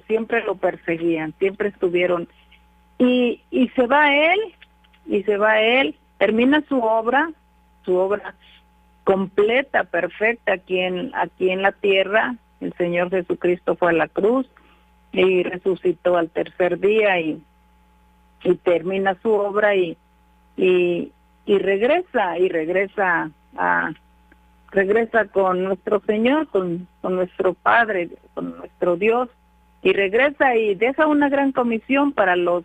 siempre lo perseguían, siempre estuvieron. Y se va él, termina su obra completa, perfecta aquí en la tierra. El Señor Jesucristo fue a la cruz y resucitó al tercer día y termina su obra y regresa con nuestro Señor, con nuestro Padre, con nuestro Dios, y regresa y deja una gran comisión para los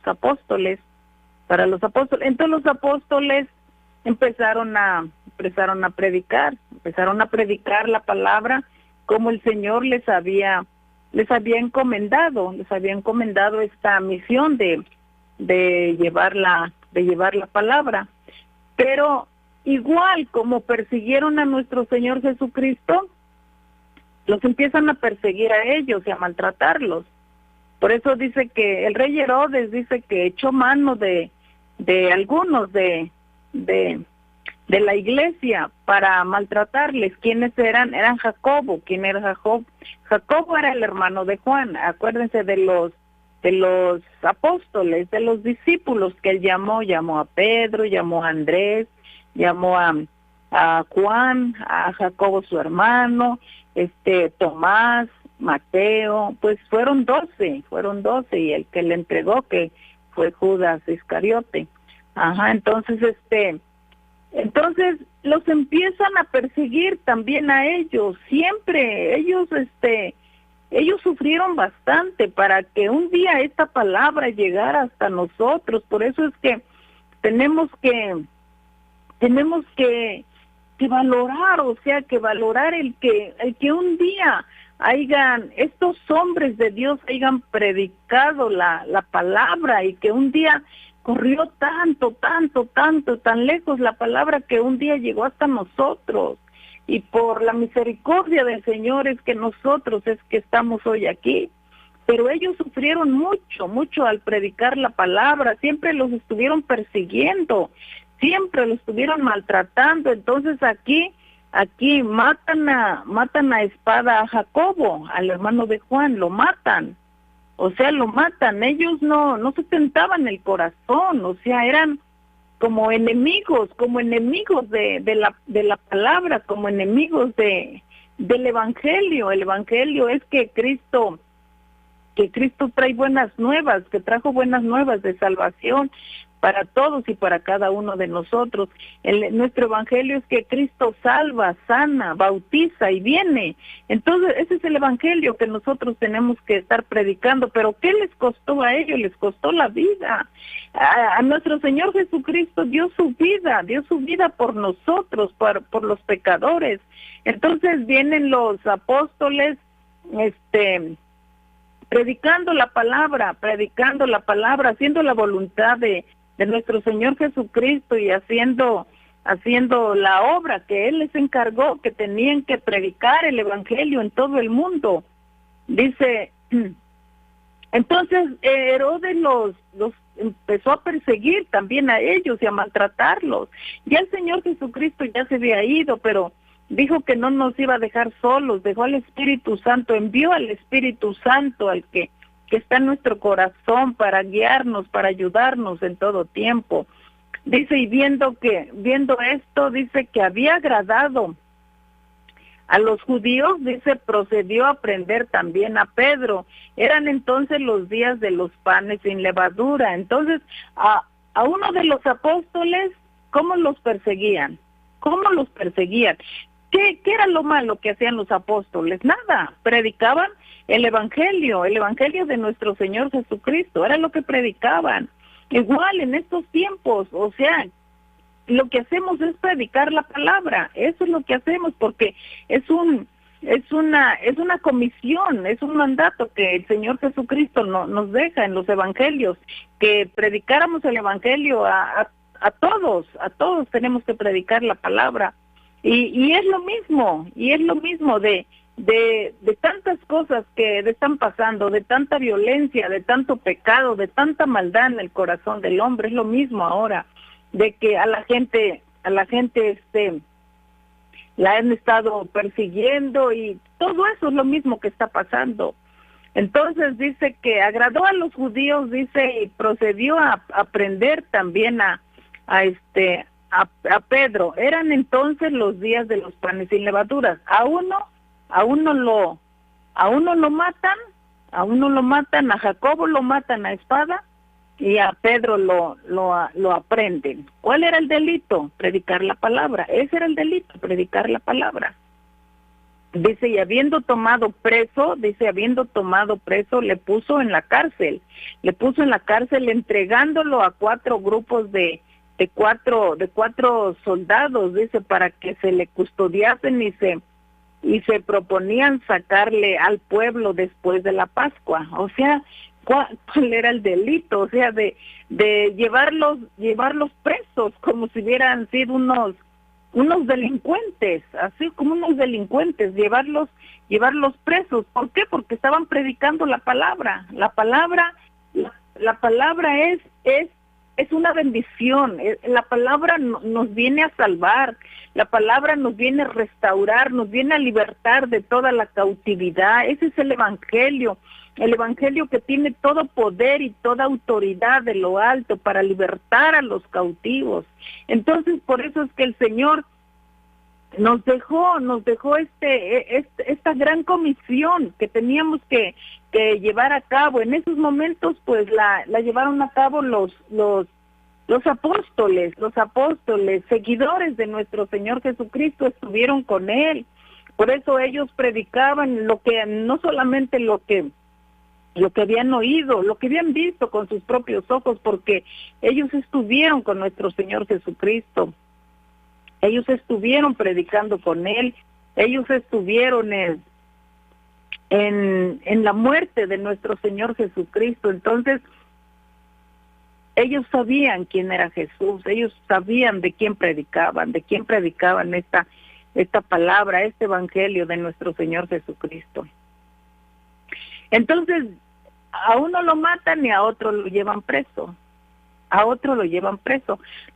apóstoles, Entonces los apóstoles empezaron a predicar la palabra como el Señor les había encomendado esta misión de llevar la palabra. Pero igual como persiguieron a nuestro Señor Jesucristo, los empiezan a perseguir a ellos y a maltratarlos. Por eso dice que el rey Herodes dice que echó mano de algunos de la iglesia para maltratarles. ¿Quiénes eran? Eran Jacobo. ¿Quién era Jacobo? Jacobo era el hermano de Juan. Acuérdense de los apóstoles, de los discípulos que él llamó a Pedro, llamó a Andrés, llamó a Juan, a Jacobo su hermano, Tomás, Mateo, pues fueron 12, y el que le entregó que fue Judas Iscariote. Entonces los empiezan a perseguir también a ellos, siempre, ellos sufrieron bastante para que un día esta palabra llegara hasta nosotros. Por eso es que tenemos que valorar, que valorar el que un día estos hombres de Dios hayan predicado la palabra, y que un día corrió tan lejos la palabra que un día llegó hasta nosotros. Y por la misericordia del Señor es que nosotros estamos hoy aquí. Pero ellos sufrieron mucho al predicar la palabra, siempre los estuvieron persiguiendo, siempre los estuvieron maltratando. Entonces aquí matan a espada a Jacobo, al hermano de Juan, lo matan. Lo matan. Ellos no se tentaban el corazón, eran como enemigos de la palabra, como enemigos del evangelio. El evangelio es que Cristo trae buenas nuevas, que trajo buenas nuevas de salvación para todos y para cada uno de nosotros. Nuestro evangelio es que Cristo salva, sana, bautiza y viene. Entonces ese es el evangelio que nosotros tenemos que estar predicando. Pero ¿qué les costó a ellos? Les costó la vida. A nuestro Señor Jesucristo dio su vida por nosotros, por los pecadores. Entonces vienen los apóstoles, predicando la palabra, haciendo la voluntad de nuestro Señor Jesucristo y haciendo la obra que Él les encargó, que tenían que predicar el evangelio en todo el mundo. Dice, entonces Herodes los empezó a perseguir también a ellos y a maltratarlos. Ya el Señor Jesucristo ya se había ido, pero dijo que no nos iba a dejar solos, dejó al Espíritu Santo, envió al Espíritu Santo, al que está en nuestro corazón, para guiarnos, para ayudarnos en todo tiempo. Dice, y viendo esto, dice que había agradado a los judíos, dice, procedió a prender también a Pedro. Eran entonces los días de los panes sin levadura. Entonces, a uno de los apóstoles, ¿cómo los perseguían? ¿Qué era lo malo que hacían los apóstoles? Nada, predicaban el evangelio de nuestro Señor Jesucristo, era lo que predicaban. Igual en estos tiempos, lo que hacemos es predicar la palabra, eso es lo que hacemos, porque es una comisión, es un mandato que el Señor Jesucristo nos deja en los evangelios, que predicáramos el evangelio a todos tenemos que predicar la palabra. Y es lo mismo de tantas cosas que están pasando, de tanta violencia, de tanto pecado, de tanta maldad en el corazón del hombre. Es lo mismo ahora, de que a la gente la han estado persiguiendo, y todo eso es lo mismo que está pasando. Entonces dice que agradó a los judíos, dice, y procedió a aprender también a Pedro. Eran entonces los días de los panes sin levaduras. A uno lo matan, a Jacobo lo matan a espada, y a Pedro lo aprenden. ¿Cuál era el delito? Predicar la palabra. Ese era el delito, predicar la palabra. Dice, y habiendo tomado preso, le puso en la cárcel, entregándolo a 4 grupos de cuatro soldados, dice, para que se le custodiasen y se proponían sacarle al pueblo después de la Pascua. O sea, ¿cuál era el delito? O sea, de llevarlos presos como si hubieran sido unos delincuentes, así como unos delincuentes, llevarlos presos. ¿Por qué? Porque estaban predicando la palabra. La palabra es una bendición. La palabra nos viene a salvar, la palabra nos viene a restaurar, nos viene a libertar de toda la cautividad. Ese es el evangelio que tiene todo poder y toda autoridad de lo alto para libertar a los cautivos. Entonces, por eso es que el Señor nos dejó esta gran comisión que teníamos que llevar a cabo. En esos momentos, pues la llevaron a cabo los apóstoles, seguidores de nuestro Señor Jesucristo, estuvieron con Él. Por eso ellos predicaban no solamente lo que habían oído, lo que habían visto con sus propios ojos, porque ellos estuvieron con nuestro Señor Jesucristo. Ellos estuvieron predicando con Él, ellos estuvieron en la muerte de nuestro Señor Jesucristo. Entonces, ellos sabían quién era Jesús, ellos sabían de quién predicaban esta palabra, este evangelio de nuestro Señor Jesucristo. Entonces, a uno lo matan y a otro lo llevan preso.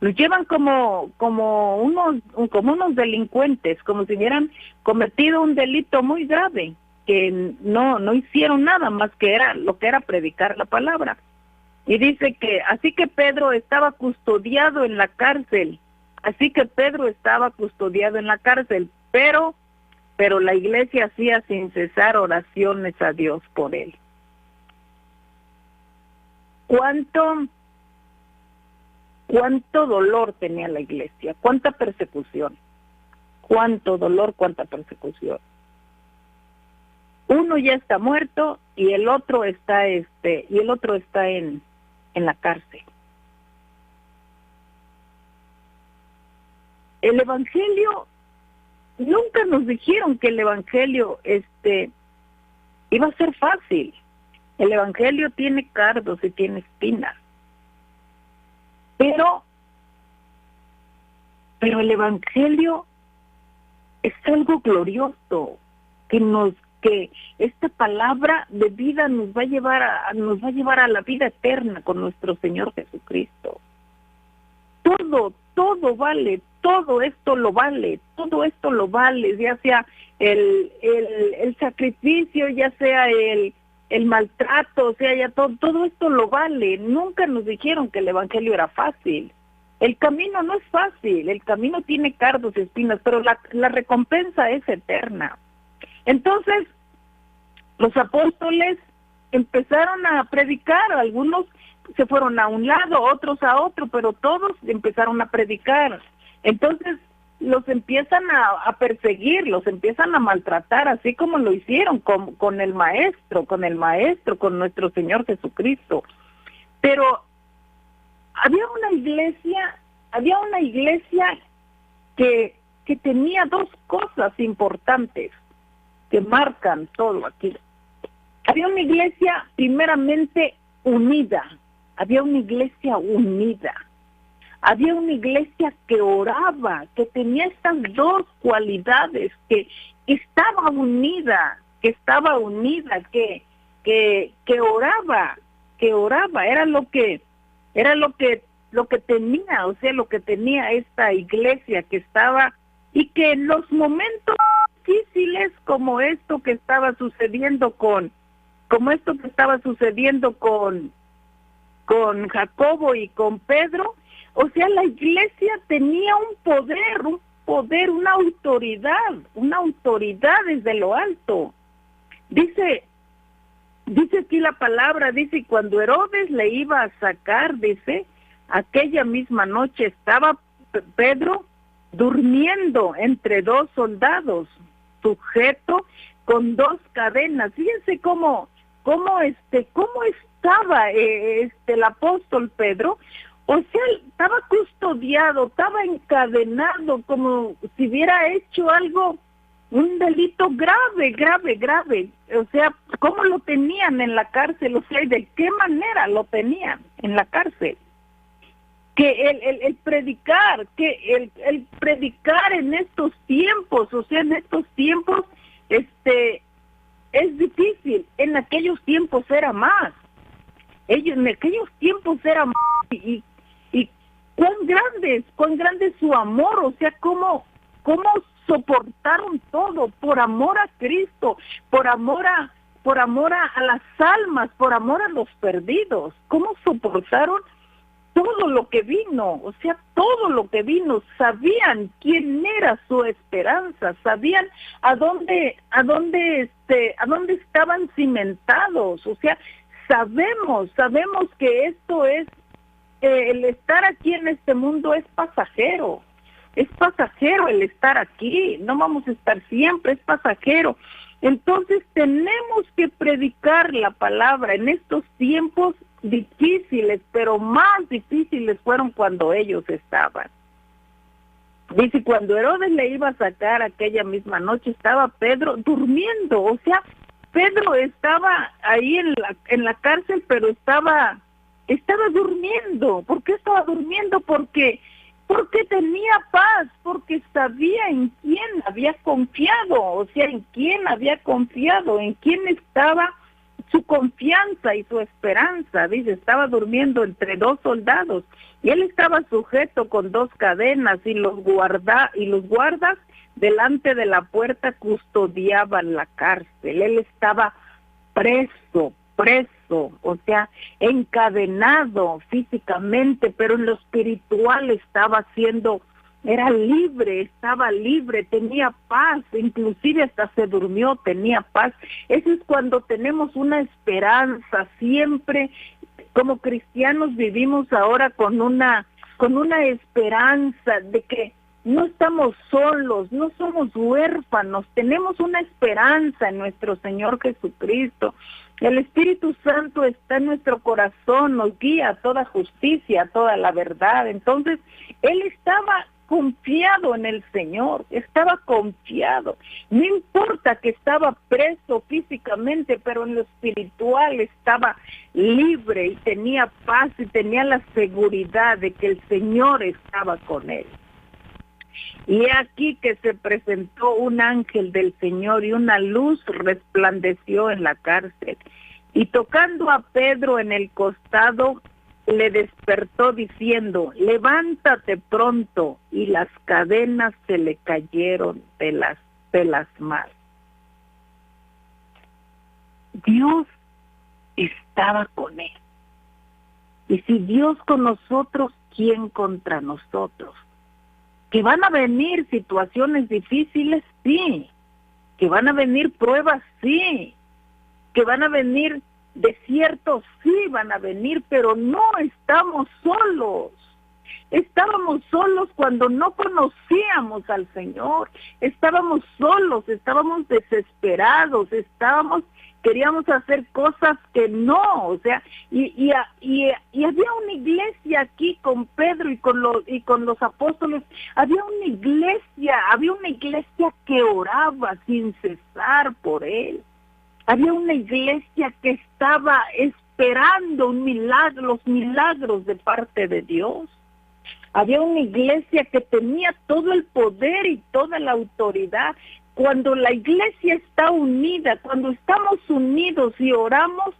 Lo llevan como unos delincuentes, como si hubieran cometido un delito muy grave, que no hicieron nada más que era predicar la palabra. Y dice que así que Pedro estaba custodiado en la cárcel, pero la iglesia hacía sin cesar oraciones a Dios por él. ¿Cuánto dolor tenía la iglesia? ¿Cuánta persecución? ¿Cuánto dolor, cuánta persecución? Uno ya está muerto y el otro está en la cárcel. El evangelio, nunca nos dijeron que el evangelio iba a ser fácil. El evangelio tiene cardos y tiene espinas. Pero el evangelio es algo glorioso, que esta palabra de vida nos va a llevar a la vida eterna con nuestro Señor Jesucristo. Todo vale, todo esto lo vale, ya sea el sacrificio, ya sea el maltrato, o sea, ya todo esto lo vale. Nunca nos dijeron que el evangelio era fácil. El camino no es fácil, el camino tiene cardos y espinas, pero la recompensa es eterna. Entonces, los apóstoles empezaron a predicar, algunos se fueron a un lado, otros a otro, pero todos empezaron a predicar. Entonces, los empiezan a perseguir, los empiezan a maltratar, así como lo hicieron con el maestro, con nuestro Señor Jesucristo. Pero había una iglesia que tenía 2 cosas importantes que marcan todo aquí. Había una iglesia primeramente unida, había una iglesia que oraba, que tenía estas 2 cualidades, que estaba unida, que oraba, era lo que tenía, o sea, lo que tenía esta iglesia, que estaba, y que en los momentos difíciles como esto que estaba sucediendo con como esto que estaba sucediendo con Jacobo y con Pedro. O sea, la iglesia tenía un poder, una autoridad desde lo alto. Dice aquí la palabra, dice, y cuando Herodes le iba a sacar, dice, aquella misma noche estaba Pedro durmiendo entre 2 soldados, sujeto con 2 cadenas. Fíjense cómo estaba el apóstol Pedro. O sea, estaba custodiado, estaba encadenado, como si hubiera hecho algo, un delito grave. O sea, ¿cómo lo tenían en la cárcel? O sea, ¿de qué manera lo tenían en la cárcel? Que el predicar, el predicar en estos tiempos, o sea, en estos tiempos, es difícil. En aquellos tiempos era más. En aquellos tiempos era más. Y cuán grande es su amor, o sea, cómo soportaron todo por amor a Cristo, por amor a las almas, por amor a los perdidos. Cómo soportaron todo lo que vino, o sea, todo lo que vino. Sabían quién era su esperanza, sabían a dónde estaban cimentados. O sea, sabemos que esto es, el estar aquí en este mundo es pasajero el estar aquí, no vamos a estar siempre, es pasajero. Entonces tenemos que predicar la palabra en estos tiempos difíciles, pero más difíciles fueron cuando ellos estaban. Dice, cuando Herodes le iba a sacar aquella misma noche, estaba Pedro durmiendo. O sea, Pedro estaba ahí en la cárcel, pero estaba durmiendo. ¿Por qué estaba durmiendo? Porque tenía paz, porque sabía en quién había confiado, o sea, en quién había confiado, en quién estaba su confianza y su esperanza. Dice, estaba durmiendo entre 2 soldados, y él estaba sujeto con 2 cadenas, y los guardas delante de la puerta custodiaban la cárcel. Él estaba preso, o sea, encadenado físicamente, pero en lo espiritual era libre, tenía paz, inclusive hasta se durmió, tenía paz. Eso es cuando tenemos una esperanza. Siempre como cristianos vivimos ahora con una esperanza de que no estamos solos, no somos huérfanos, tenemos una esperanza en nuestro Señor Jesucristo. El Espíritu Santo está en nuestro corazón, nos guía a toda justicia, a toda la verdad. Entonces, él estaba confiado en el Señor, estaba confiado. No importa que estaba preso físicamente, pero en lo espiritual estaba libre y tenía paz y tenía la seguridad de que el Señor estaba con él. Y aquí que se presentó un ángel del Señor y una luz resplandeció en la cárcel. Y tocando a Pedro en el costado, le despertó diciendo, levántate pronto. Y las cadenas se le cayeron de las manos. Dios estaba con él. Y si Dios con nosotros, ¿quién contra nosotros? Que van a venir situaciones difíciles, sí. Que van a venir pruebas, sí. Que van a venir desiertos, sí van a venir, pero no estamos solos. Estábamos solos cuando no conocíamos al Señor. Estábamos solos, estábamos desesperados, queríamos hacer cosas que no, o sea, y había una iglesia aquí con Pedro y con los apóstoles. Había una iglesia que oraba sin cesar por él. Había una iglesia que estaba esperando los milagros de parte de Dios. Había una iglesia que tenía todo el poder y toda la autoridad. Cuando la iglesia está unida, cuando estamos unidos y oramos,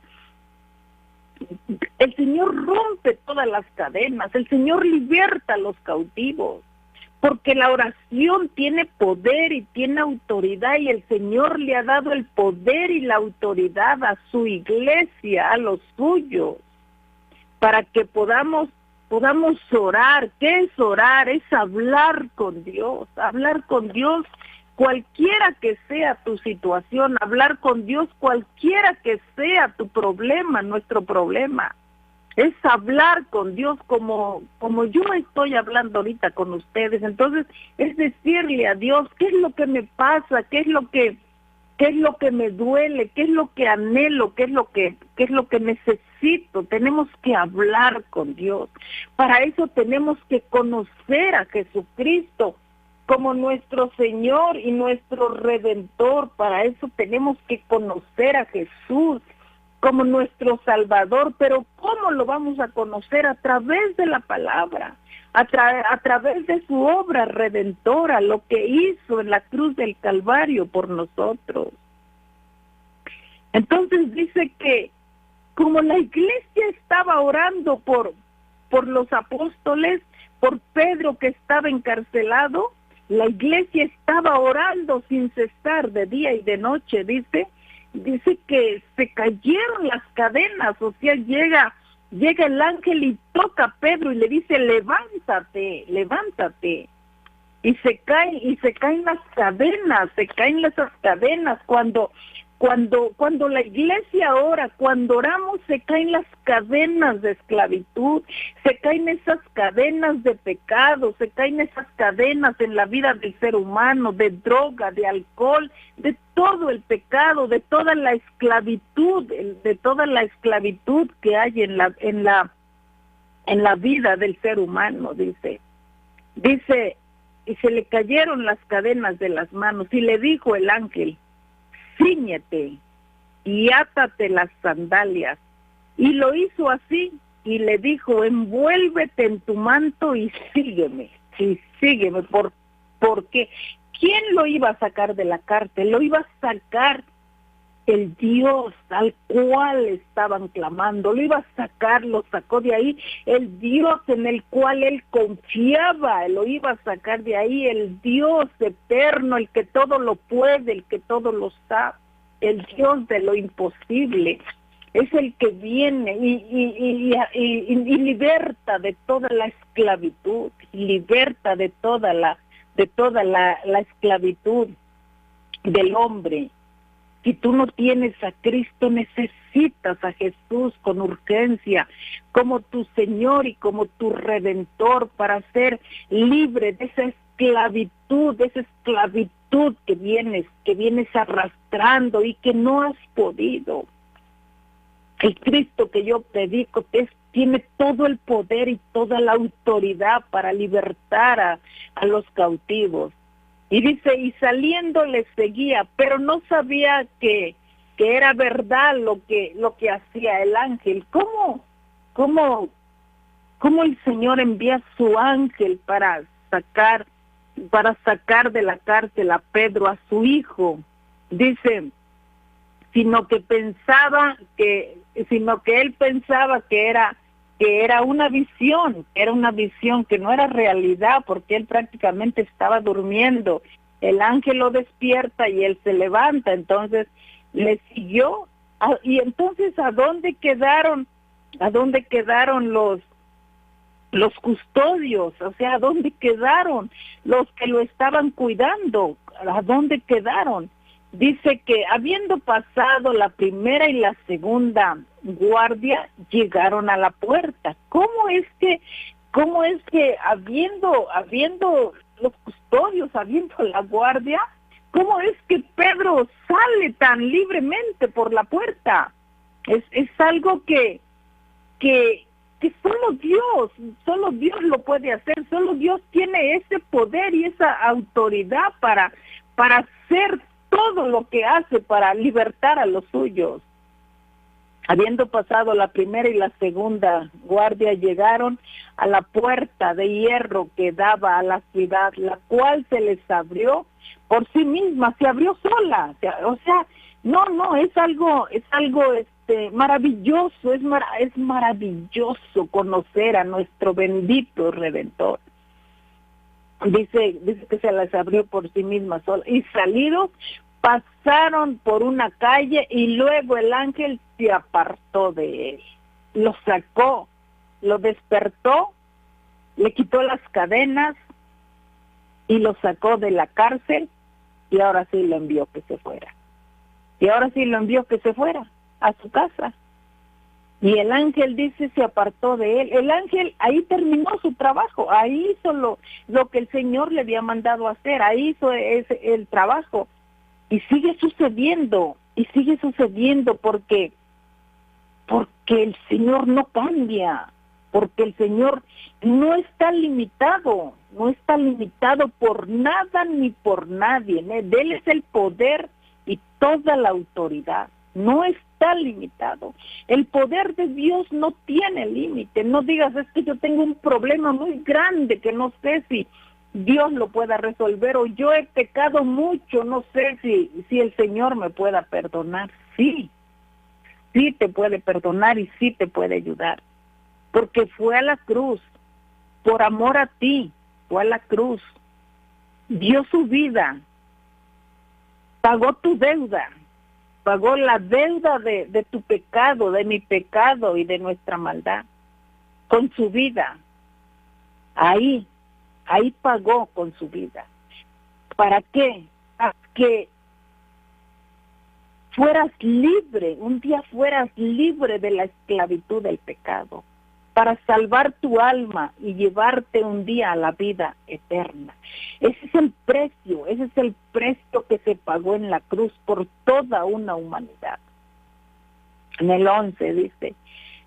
el Señor rompe todas las cadenas, el Señor liberta a los cautivos. porque la oración tiene poder y tiene autoridad, y el Señor le ha dado el poder y la autoridad a su iglesia, a los suyos, para que podamos orar. ¿Qué es orar? Es hablar con Dios, cualquiera que sea tu situación, hablar con Dios cualquiera que sea tu problema, nuestro problema. Es hablar con Dios como yo estoy hablando ahorita con ustedes. Entonces, es decirle a Dios qué es lo que me pasa, qué es lo que me duele, qué es lo que anhelo, qué es lo que necesito. Tenemos que hablar con Dios. Para eso tenemos que conocer a Jesucristo como nuestro Señor y nuestro Redentor. Para eso tenemos que conocer a Jesús como nuestro Salvador. Pero ¿cómo lo vamos a conocer? A través de la palabra, a través de su obra redentora, lo que hizo en la cruz del Calvario por nosotros. Entonces dice que como la iglesia estaba orando por los apóstoles, por Pedro que estaba encarcelado, la iglesia estaba orando sin cesar de día y de noche. Dice que se cayeron las cadenas, o sea, llega el ángel y toca a Pedro y le dice, levántate. Y se caen las cadenas, esas cadenas. Cuando la iglesia ora, cuando oramos, se caen las cadenas de esclavitud, se caen esas cadenas de pecado, se caen esas cadenas en la vida del ser humano, de droga, de alcohol, de todo el pecado, de toda la esclavitud, que hay en la vida del ser humano. Dice, y se le cayeron las cadenas de las manos, y le dijo el ángel, cíñete y átate las sandalias. Y lo hizo así, y le dijo, envuélvete en tu manto y sígueme. Porque ¿quién lo iba a sacar de la cárcel? Lo iba a sacar el Dios al cual estaban clamando. Lo iba a sacar, lo sacó de ahí el Dios en el cual él confiaba. Lo iba a sacar de ahí el Dios eterno, el que todo lo puede, el que todo lo sabe, el Dios de lo imposible. Es el que viene y liberta de toda la esclavitud, liberta de toda la esclavitud del hombre. Si tú no tienes a Cristo, necesitas a Jesús con urgencia, como tu Señor y como tu Redentor, para ser libre de esa esclavitud, que vienes arrastrando y que no has podido. El Cristo que yo predico tiene todo el poder y toda la autoridad para libertar a los cautivos. Y dice, y saliendo les seguía, pero no sabía que era verdad lo que hacía el ángel. ¿Cómo el Señor envía su ángel para sacar de la cárcel a Pedro, a su hijo? Dice, sino que él pensaba que era una visión, que no era realidad, porque él prácticamente estaba durmiendo. El ángel lo despierta y él se levanta, entonces le siguió. Y entonces, ¿a dónde quedaron los custodios? O sea, ¿a dónde quedaron los que lo estaban cuidando? ¿A dónde quedaron? Dice que habiendo pasado la primera y la segunda guardia, llegaron a la puerta. ¿Cómo es que habiendo los custodios, habiendo la guardia, cómo es que Pedro sale tan libremente por la puerta? Es algo que solo Dios lo puede hacer. Solo Dios tiene ese poder y esa autoridad para hacer todo lo que hace para libertar a los suyos. Habiendo pasado la primera y la segunda guardia, llegaron a la puerta de hierro que daba a la ciudad, la cual se les abrió por sí misma, se abrió sola. O sea, no, es algo maravilloso, es maravilloso conocer a nuestro bendito Redentor. dice que se las abrió por sí misma sola, y salidos pasaron por una calle y luego el ángel se apartó de él, lo sacó, lo despertó, le quitó las cadenas y lo sacó de la cárcel, y ahora sí lo envió que se fuera. Y ahora sí lo envió que se fuera a su casa. Y el ángel, dice, se apartó de él. El ángel ahí terminó su trabajo, ahí hizo lo que el Señor le había mandado hacer, ahí hizo el trabajo. Y sigue sucediendo porque el Señor no cambia, porque el Señor no está limitado por nada ni por nadie. De Él es el poder y toda la autoridad, no está limitado. El poder de Dios no tiene límite. No digas, es que yo tengo un problema muy grande que no sé si Dios lo pueda resolver, o yo he pecado mucho, no sé si el Señor me pueda perdonar. Sí te puede perdonar y sí te puede ayudar, porque fue a la cruz, por amor a ti, fue a la cruz, dio su vida, pagó tu deuda, pagó la deuda de tu pecado, de mi pecado y de nuestra maldad, con su vida. Ahí pagó con su vida. ¿Para qué? Para que fueras libre, un día fueras libre de la esclavitud del pecado, para salvar tu alma y llevarte un día a la vida eterna. Ese es el precio que se pagó en la cruz por toda una humanidad. En el 11 dice,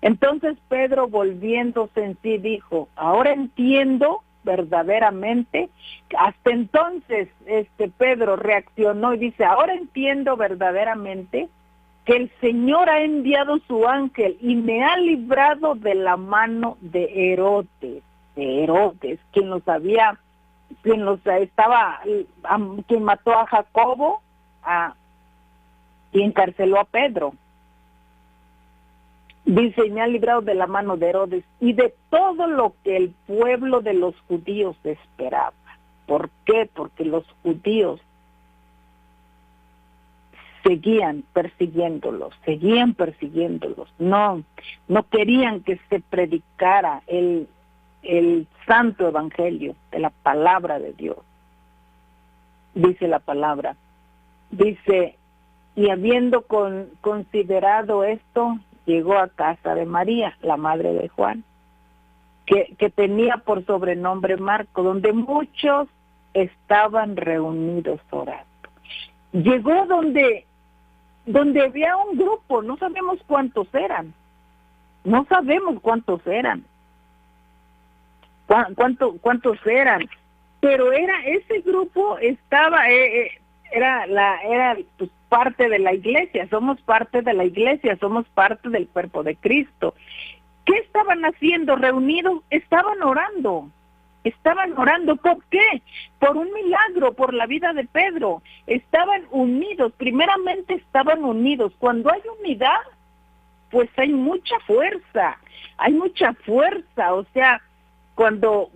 entonces Pedro, volviéndose en sí, dijo, ahora entiendo verdaderamente. Hasta entonces Pedro reaccionó y dice, ahora entiendo verdaderamente que el Señor ha enviado su ángel y me ha librado de la mano de Herodes, quien mató a Jacobo y encarceló a Pedro. Dice, me ha librado de la mano de Herodes y de todo lo que el pueblo de los judíos esperaba. ¿Por qué? Porque los judíos seguían persiguiéndolos. No querían que se predicara el santo evangelio de la palabra de Dios. Dice la palabra. Dice, y habiendo considerado esto, llegó a casa de María, la madre de Juan, que tenía por sobrenombre Marco, donde muchos estaban reunidos orando. Llegó donde había un grupo, no sabemos cuántos eran, pero ese grupo estaba, era pues, parte de la iglesia, somos parte de la iglesia, somos parte del cuerpo de Cristo. ¿Qué estaban haciendo? Reunidos, estaban orando. ¿Por qué? Por un milagro, por la vida de Pedro. Estaban unidos, primeramente estaban unidos. Cuando hay unidad, pues hay mucha fuerza, o sea, cuando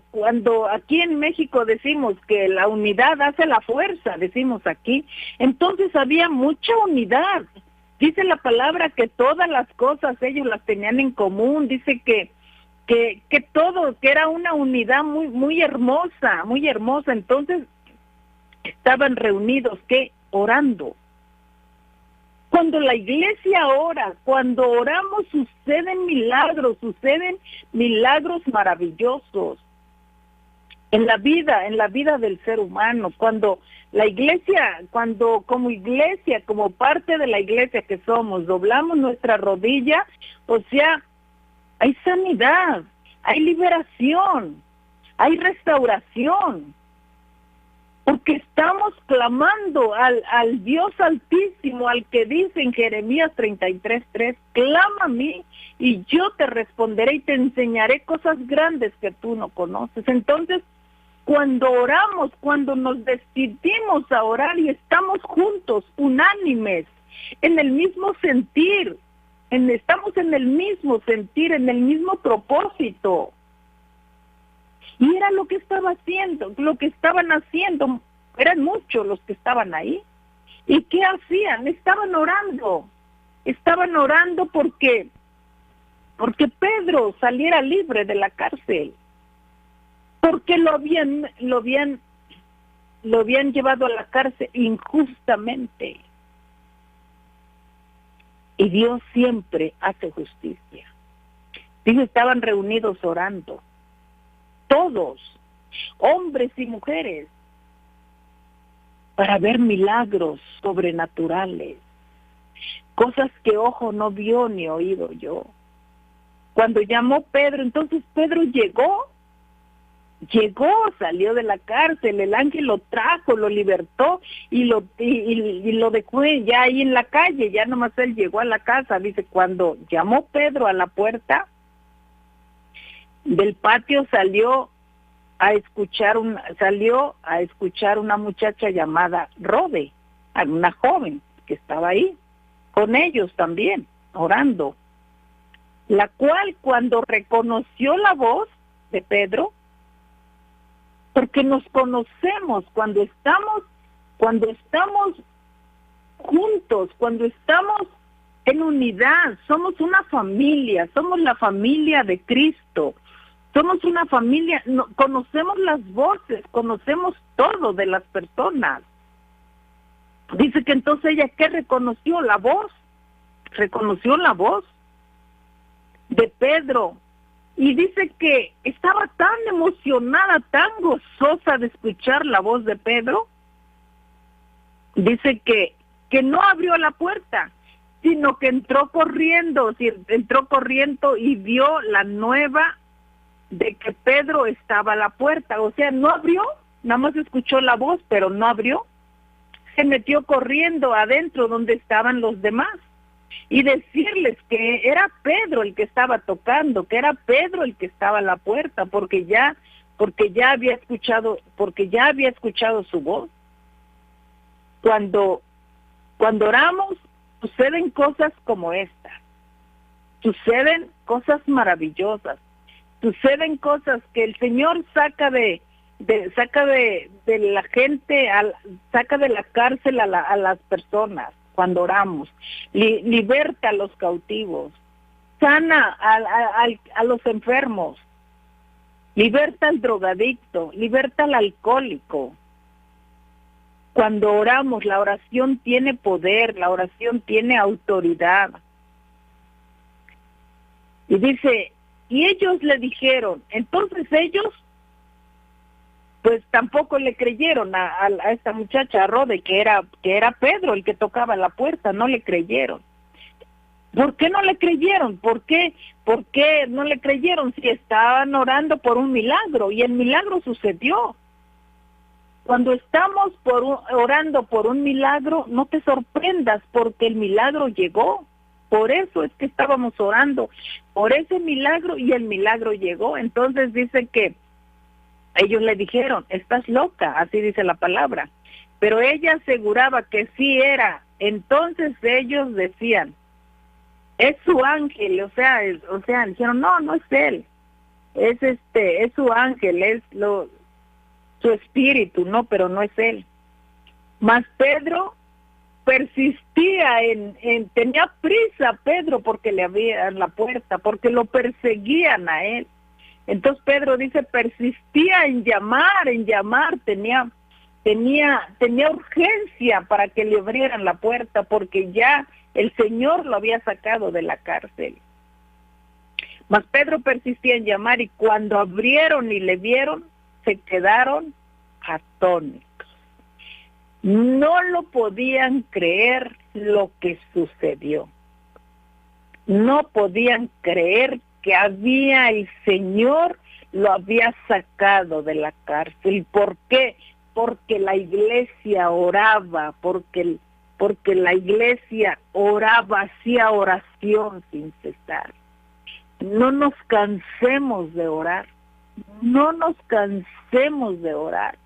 aquí en México decimos que la unidad hace la fuerza, decimos aquí, entonces había mucha unidad. Dice la palabra que todas las cosas ellos las tenían en común, dice que todo, que era una unidad muy hermosa, entonces estaban reunidos, orando. Cuando la iglesia ora, cuando oramos, suceden milagros maravillosos en la vida del ser humano. Cuando la iglesia, como parte de la iglesia que somos, doblamos nuestra rodilla, o sea, hay sanidad, hay liberación, hay restauración. Porque estamos clamando al Dios Altísimo, al que dice en Jeremías 33:3, clama a mí y yo te responderé y te enseñaré cosas grandes que tú no conoces. Entonces, cuando oramos, cuando nos decidimos a orar y estamos juntos, unánimes, en el mismo sentir, estamos en el mismo sentir, en el mismo propósito, Y era lo que estaba haciendo, lo que estaban haciendo. Eran muchos los que estaban ahí. ¿Y qué hacían? Estaban orando porque Pedro saliera libre de la cárcel, porque lo habían llevado a la cárcel injustamente. Y Dios siempre hace justicia. Dice, estaban reunidos orando, todos, hombres y mujeres, para ver milagros sobrenaturales, cosas que ojo no vio ni oído oyó. Cuando llamó Pedro, entonces Pedro llegó, salió de la cárcel, el ángel lo trajo, lo libertó y lo dejó ya ahí en la calle, ya nomás él llegó a la casa. Dice, cuando llamó Pedro a la puerta del patio, salió a escuchar una muchacha llamada Rode, una joven que estaba ahí con ellos también, orando, la cual cuando reconoció la voz de Pedro, porque nos conocemos cuando estamos juntos, cuando estamos en unidad, somos una familia, somos la familia de Cristo, somos una familia, conocemos las voces, conocemos todo de las personas. Dice que entonces ella, ¿qué reconoció? La voz, reconoció la voz de Pedro. Y dice que estaba tan emocionada, tan gozosa de escuchar la voz de Pedro. Dice que no abrió la puerta, sino que entró corriendo y vio la nueva de que Pedro estaba a la puerta. O sea, no abrió, nada más escuchó la voz, pero no abrió. Se metió corriendo adentro donde estaban los demás y decirles que era Pedro el que estaba tocando, que era Pedro el que estaba a la puerta, porque ya había escuchado su voz. Cuando oramos, suceden cosas como esta, suceden cosas maravillosas, suceden cosas que el Señor saca de la gente, saca de la cárcel a las personas cuando oramos, liberta a los cautivos, sana a los enfermos, liberta al drogadicto, liberta al alcohólico. Cuando oramos, la oración tiene poder, la oración tiene autoridad. Y dice, y ellos le dijeron, entonces ellos pues tampoco le creyeron a esta muchacha, a Rode, que era Pedro el que tocaba la puerta, no le creyeron. ¿Por qué no le creyeron? ¿Por qué no le creyeron si estaban orando por un milagro? Y el milagro sucedió. Cuando estamos orando por un milagro, no te sorprendas porque el milagro llegó. Por eso es que estábamos orando por ese milagro y el milagro llegó. Entonces dice que ellos le dijeron, estás loca, así dice la palabra. Pero ella aseguraba que sí era. Entonces ellos decían, es su ángel, o sea, dijeron, no es él. Es su ángel, es su espíritu, no, pero no es él. Mas Pedro persistía tenía prisa Pedro porque le abrían la puerta, porque lo perseguían a él. Entonces Pedro dice, persistía en llamar, tenía urgencia para que le abrieran la puerta, porque ya el Señor lo había sacado de la cárcel. Mas Pedro persistía en llamar, y cuando abrieron y le vieron, se quedaron atónitos. No lo podían creer lo que sucedió. No podían creer que el Señor lo había sacado de la cárcel. ¿Por qué? Porque la iglesia oraba, porque la iglesia oraba, hacía oración sin cesar. No nos cansemos de orar, no nos cansemos de orar.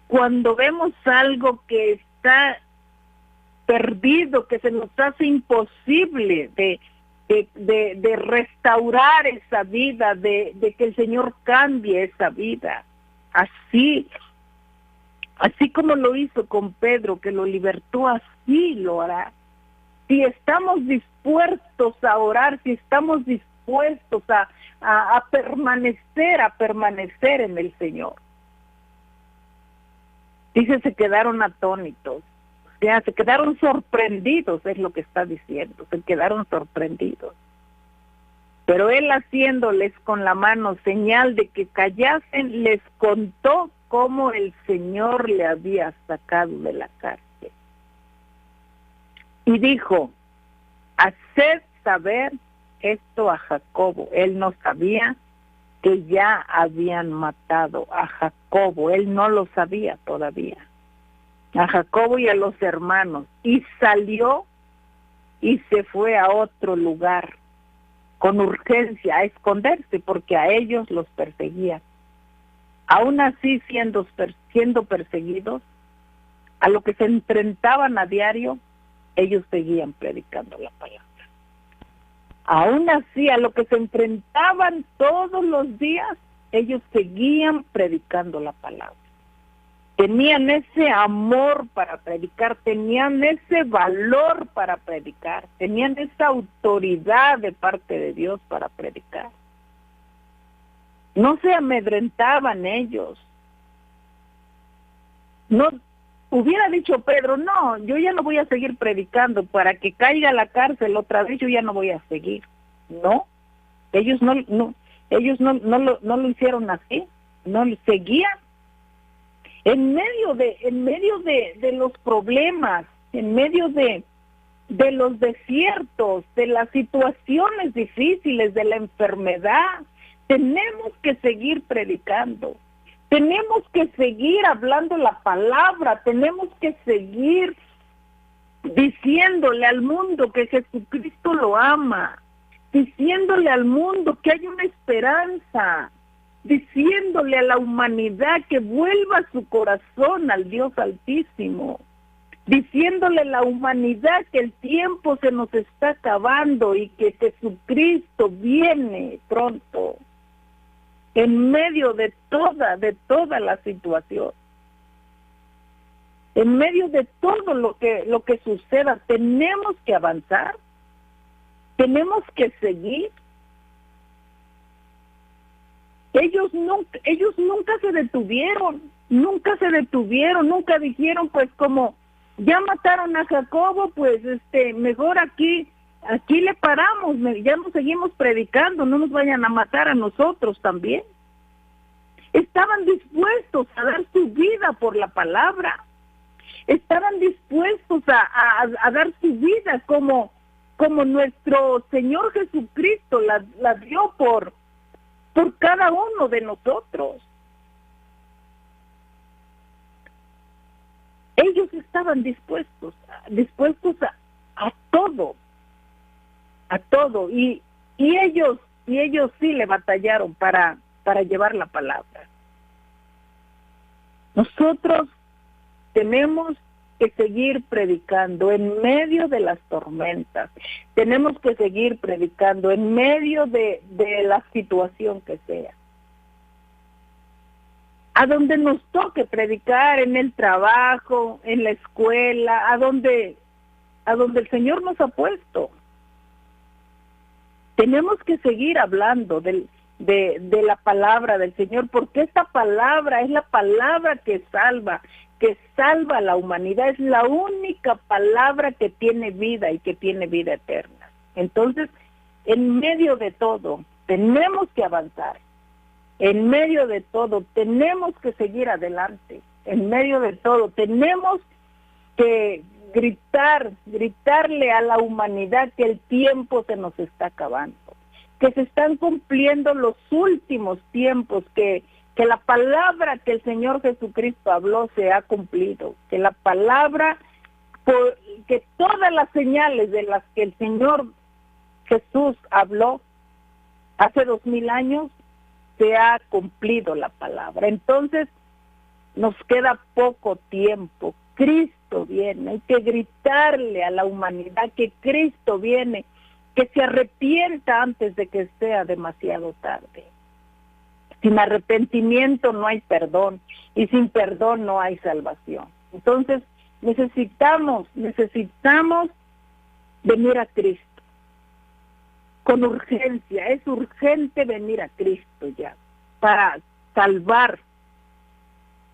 Cuando vemos algo que está perdido, que se nos hace imposible de restaurar esa vida, de que el Señor cambie esa vida. Así como lo hizo con Pedro, que lo libertó, así lo hará. Si estamos dispuestos a orar, si estamos dispuestos a permanecer en el Señor. Dice, se quedaron atónitos, o sea, se quedaron sorprendidos, es lo que está diciendo, se quedaron sorprendidos. Pero él, haciéndoles con la mano señal de que callasen, les contó cómo el Señor le había sacado de la cárcel. Y dijo, haced saber esto a Jacobo. Él no sabía que ya habían matado a Jacobo, él no lo sabía todavía, a Jacobo y a los hermanos, y salió y se fue a otro lugar con urgencia a esconderse, porque a ellos los perseguían. Aún así, siendo perseguidos, a lo que se enfrentaban a diario, ellos seguían predicando la palabra. Aún así, a lo que se enfrentaban todos los días, ellos seguían predicando la palabra. Tenían ese amor para predicar, tenían ese valor para predicar, tenían esa autoridad de parte de Dios para predicar. No se amedrentaban ellos. No hubiera dicho Pedro, no, yo ya no voy a seguir predicando, para que caiga a la cárcel otra vez, yo ya no voy a seguir. No, ellos no lo hicieron así, no seguían. En medio de los problemas, en medio de los desiertos, de las situaciones difíciles, de la enfermedad, tenemos que seguir predicando. Tenemos que seguir hablando la palabra, tenemos que seguir diciéndole al mundo que Jesucristo lo ama, diciéndole al mundo que hay una esperanza, diciéndole a la humanidad que vuelva su corazón al Dios Altísimo, diciéndole a la humanidad que el tiempo se nos está acabando y que Jesucristo viene pronto. En medio de toda la situación, en medio de todo lo que suceda, tenemos que avanzar, tenemos que seguir. Ellos nunca se detuvieron, nunca dijeron, pues como ya mataron a Jacobo, pues mejor aquí le paramos, ya no seguimos predicando, no nos vayan a matar a nosotros también. Estaban dispuestos a dar su vida por la palabra, estaban dispuestos a dar su vida como nuestro Señor Jesucristo la dio por cada uno de nosotros. Ellos estaban dispuestos a todo, y ellos sí le batallaron para llevar la palabra. Nosotros tenemos que seguir predicando en medio de las tormentas, tenemos que seguir predicando en medio de la situación que sea. A donde nos toque predicar, en el trabajo, en la escuela, a donde el Señor nos ha puesto. Tenemos que seguir hablando de la palabra del Señor, porque esta palabra es la palabra que salva a la humanidad, es la única palabra que tiene vida y que tiene vida eterna. Entonces, en medio de todo, tenemos que avanzar. En medio de todo, tenemos que seguir adelante. En medio de todo, tenemos que gritarle a la humanidad que el tiempo se nos está acabando, que se están cumpliendo los últimos tiempos, que la palabra que el Señor Jesucristo habló se ha cumplido, que la palabra, que todas las señales de las que el Señor Jesús habló hace 2000 años, se ha cumplido la palabra. Entonces, nos queda poco tiempo. Cristo viene, hay que gritarle a la humanidad que Cristo viene, que se arrepienta antes de que sea demasiado tarde. Sin arrepentimiento no hay perdón, y sin perdón no hay salvación. Entonces necesitamos venir a Cristo con urgencia. Es urgente venir a Cristo ya para salvar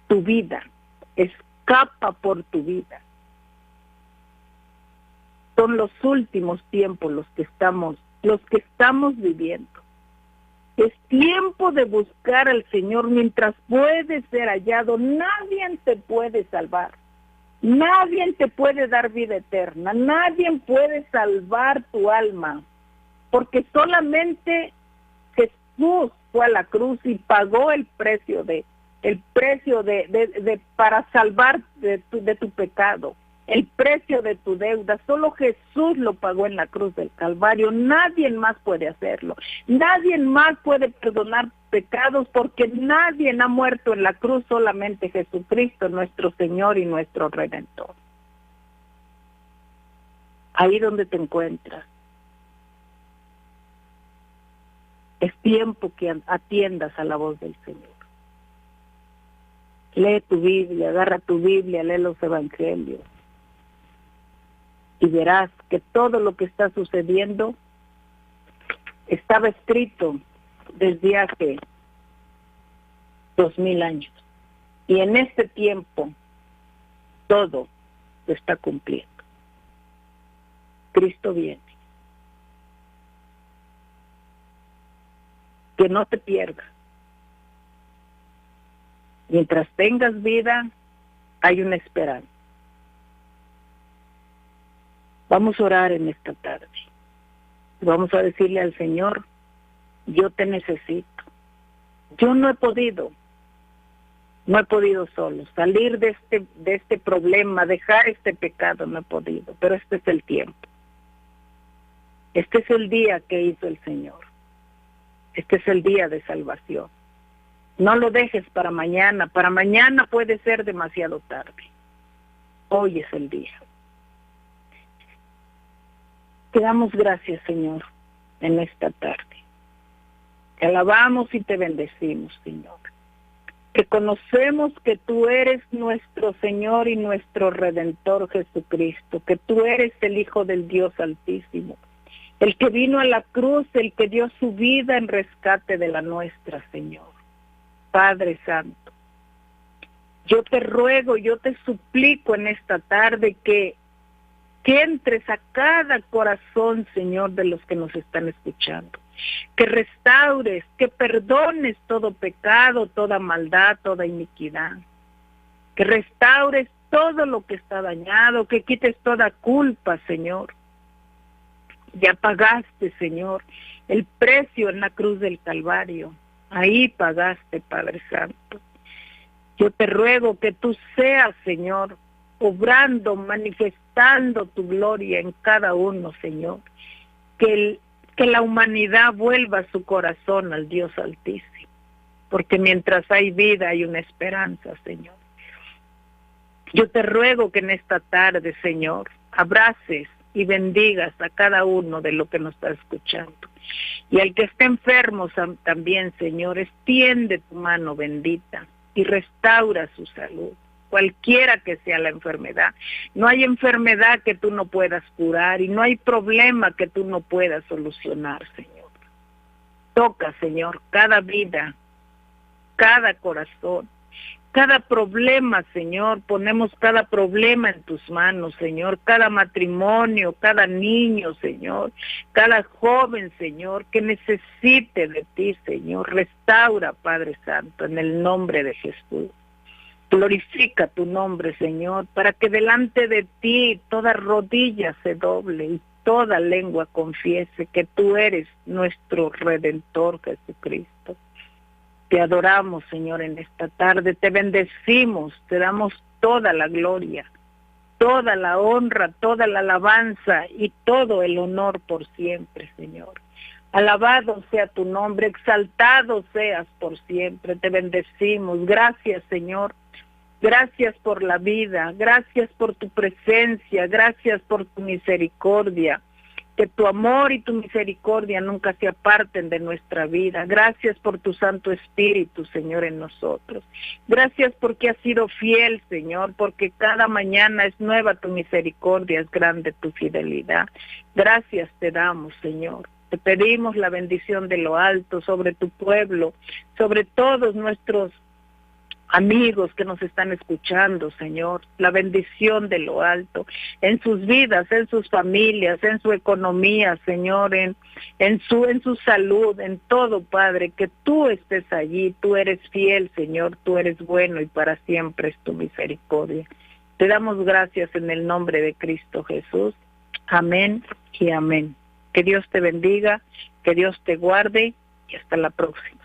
tu vida. Escapa por tu vida. Son los últimos tiempos los que estamos viviendo. Es tiempo de buscar al Señor mientras puede ser hallado. Nadie te puede salvar. Nadie te puede dar vida eterna. Nadie puede salvar tu alma. Porque solamente Jesús fue a la cruz y pagó el precio para salvar de tu pecado. El precio de tu deuda, solo Jesús lo pagó en la cruz del Calvario. Nadie más puede hacerlo. Nadie más puede perdonar pecados porque nadie ha muerto en la cruz, solamente Jesucristo, nuestro Señor y nuestro Redentor. Ahí donde te encuentras, es tiempo que atiendas a la voz del Señor. Lee tu Biblia, agarra tu Biblia, lee los evangelios. Y verás que todo lo que está sucediendo estaba escrito desde hace 2000 años. Y en este tiempo todo se está cumpliendo. Cristo viene. Que no te pierdas. Mientras tengas vida, hay una esperanza. Vamos a orar en esta tarde. Vamos a decirle al Señor, yo te necesito. Yo no he podido solo salir de este problema, dejar este pecado, no he podido, pero este es el tiempo. Este es el día que hizo el Señor. Este es el día de salvación. No lo dejes para mañana puede ser demasiado tarde. Hoy es el día. Te damos gracias, Señor, en esta tarde. Te alabamos y te bendecimos, Señor. Que conocemos que tú eres nuestro Señor y nuestro Redentor Jesucristo, que tú eres el Hijo del Dios Altísimo, el que vino a la cruz, el que dio su vida en rescate de la nuestra, Señor. Padre Santo, yo te ruego, yo te suplico en esta tarde que entres a cada corazón, Señor, de los que nos están escuchando. Que restaures, que perdones todo pecado, toda maldad, toda iniquidad. Que restaures todo lo que está dañado, que quites toda culpa, Señor. Ya pagaste, Señor, el precio en la cruz del Calvario. Ahí pagaste, Padre Santo. Yo te ruego que tú seas, Señor, obrando, manifestando tu gloria en cada uno, Señor. Que la humanidad vuelva su corazón al Dios Altísimo. Porque mientras hay vida hay una esperanza, Señor. Yo te ruego que en esta tarde, Señor, abraces y bendigas a cada uno de lo que nos está escuchando. Y al que esté enfermo también, Señor, extiende tu mano bendita y restaura su salud. Cualquiera que sea la enfermedad. No hay enfermedad que tú no puedas curar y no hay problema que tú no puedas solucionar, Señor. Toca, Señor, cada vida, cada corazón, cada problema, Señor. Ponemos cada problema en tus manos, Señor. Cada matrimonio, cada niño, Señor. Cada joven, Señor, que necesite de ti, Señor. Restaura, Padre Santo, en el nombre de Jesús. Glorifica tu nombre, Señor, para que delante de ti toda rodilla se doble y toda lengua confiese que tú eres nuestro Redentor Jesucristo. Te adoramos, Señor, en esta tarde, te bendecimos, te damos toda la gloria, toda la honra, toda la alabanza y todo el honor por siempre, Señor. Alabado sea tu nombre, exaltado seas por siempre, te bendecimos. Gracias, Señor. Gracias por la vida, gracias por tu presencia, gracias por tu misericordia, Que tu amor y tu misericordia nunca se aparten de nuestra vida. Gracias por tu Santo Espíritu, Señor, en nosotros. Gracias porque has sido fiel, Señor, porque cada mañana es nueva tu misericordia, es grande tu fidelidad. Gracias te damos, Señor. Te pedimos la bendición de lo alto sobre tu pueblo, sobre todos nuestros amigos que nos están escuchando, Señor, la bendición de lo alto en sus vidas, en sus familias, en su economía, Señor, en su salud, en todo, Padre, que tú estés allí, tú eres fiel, Señor, tú eres bueno y para siempre es tu misericordia. Te damos gracias en el nombre de Cristo Jesús. Amén y amén. Que Dios te bendiga, que Dios te guarde y hasta la próxima.